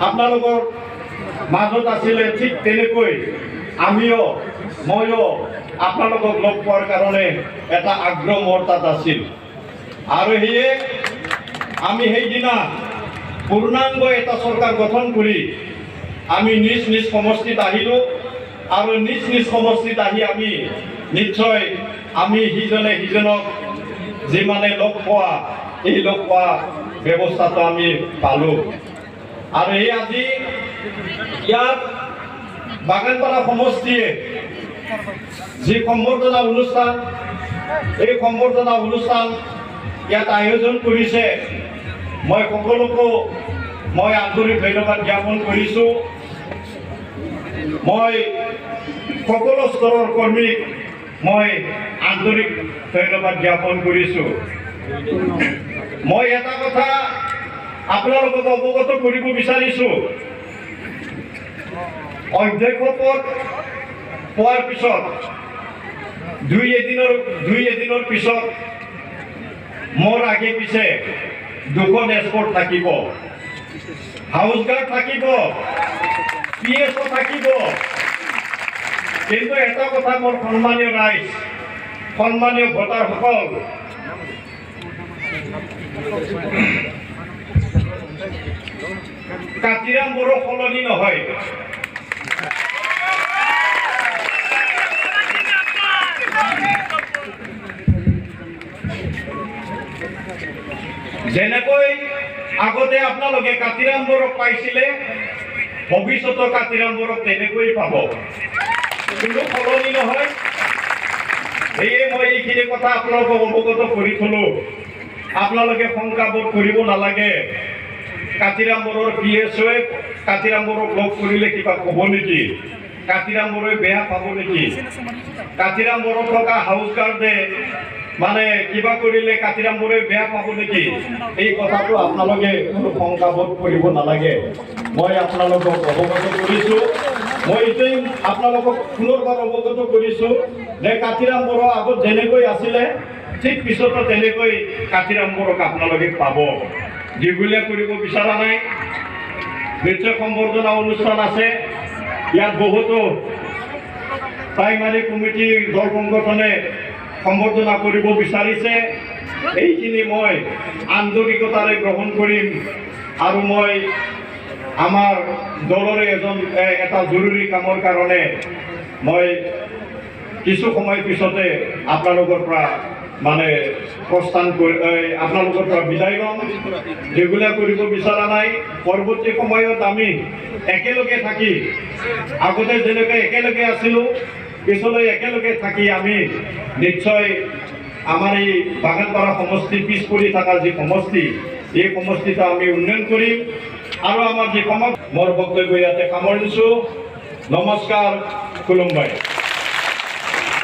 আপোনালোকৰ মাজত আছিলে, ঠিক তেনেকৈ আমিও ময়ো আপোনালোকক লগ পোৱাৰ কাৰণে এটা আগ্ৰহ মোৰ তাত আছিল। আৰু সেয়ে আমি সেইদিনা পূৰ্ণাংগ এটা চৰকাৰ গঠন কৰি আমি নিজ নিজ সমষ্টিত আহিলোঁ। আৰু নিজ নিজ সমষ্টিত আহি আমি নিশ্চয় আমি সিজনে সিজনক যিমানে লগ পোৱা এই লগ পোৱা ব্যৱস্থাটো আমি পালোঁ। আৰু এই আজি ইয়াত বাগানপাৰা সমষ্টিয়ে যি সম্বৰ্ধনা অনুষ্ঠান, এই সম্বৰ্ধনা অনুষ্ঠান ইয়াত আয়োজন কৰিছে, মই সকলোকো মই আন্তৰিক ধন্যবাদ জ্ঞাপন কৰিছোঁ। মই সকলো স্তৰৰ কৰ্মীক মই আন্তৰিক ধন্যবাদ জ্ঞাপন কৰিছোঁ। মই এটা কথা আপোনালোকক অৱগত কৰিব বিচাৰিছোঁ, অধ্যক্ষ পদ পোৱাৰ পিছত দুই এদিনৰ পিছত মোৰ আগে পিছে দুখন এস্কৰ্ট থাকিব, হাউচ গাৰ্ড থাকিব, PSO থাকিব। কিন্তু এটা কথা মোৰ সন্মানীয় ৰাইজ, সন্মানীয় ভোটাৰসকল, কাতিৰাম বড়ো সলনি নহয়। যেনেকৈ আগতে আপোনালোকে কাতিৰাম বড়োক পাইছিলে, ভৱিষ্যতৰ কাতিৰাম বড়োক তেনেকৈ পাব, কোনো সলনি নহয়। সেয়ে মই এইখিনি কথা আপোনালোকক অৱগত কৰি থলোঁ। আপোনালোকে শংকাবোধ কৰিব নালাগে। কাতিৰাম বড়োৰ PSOয়ে কাতিৰাম বড়োক লগ কৰিলে কিবা ক'ব নেকি? কাতিৰাম বড়োৱে বেয়া পাব নেকি? কাতিৰাম বড়োত থকা হাউচ গাৰ্ডে মানে কিবা কৰিলে কাতিৰাম বড়োৱে বেয়া পাব নেকি? এই কথাটো আপোনালোকে কোনো শংকাবোধ কৰিব নালাগে। মই আপোনালোকক অৱগত কৰিছোঁ। মই এইটোৱেই আপোনালোকক পুনৰবাৰ অৱগত কৰিছোঁ যে কাতিৰাম বড়ো আগত যেনেকৈ আছিলে ঠিক পিছতো তেনেকৈ কাতিৰাম বড়োক আপোনালোকে পাব। দীঘলীয়া কৰিব বিচৰা নাই। নিশ্চয় সম্বৰ্ধনা অনুষ্ঠান আছে। ইয়াত বহুতো প্ৰাইমাৰী কমিটিৰ দল সংগঠনে সম্বৰ্ধনা কৰিব বিচাৰিছে। এইখিনি মই আন্তৰিকতাৰে গ্ৰহণ কৰিম। আৰু মই আমাৰ দলৰে এটা জৰুৰী কামৰ কাৰণে মই কিছু সময় পিছতে আপোনালোকৰ পৰা মানে প্ৰস্থান কৰি আপোনালোকৰ পৰা বিদায় ল'ম। ৰেগুলাৰ কৰিব বিচৰা নাই। পৰৱৰ্তী সময়ত আমি একেলগে থাকি, আগতে যেনেকৈ একেলগে আছিলোঁ, পিছলৈ একেলগে থাকি আমি নিশ্চয় আমাৰ এই বাগানপাৰা সমষ্টি পিছ পৰি থকা যি সমষ্টি, এই সমষ্টিটো আমি উন্নয়ন কৰিম। আৰু আমাৰ যি মোৰ বক্তব্য ইয়াতে সামৰিছোঁ। নমস্কাৰ, খুলুমবাই।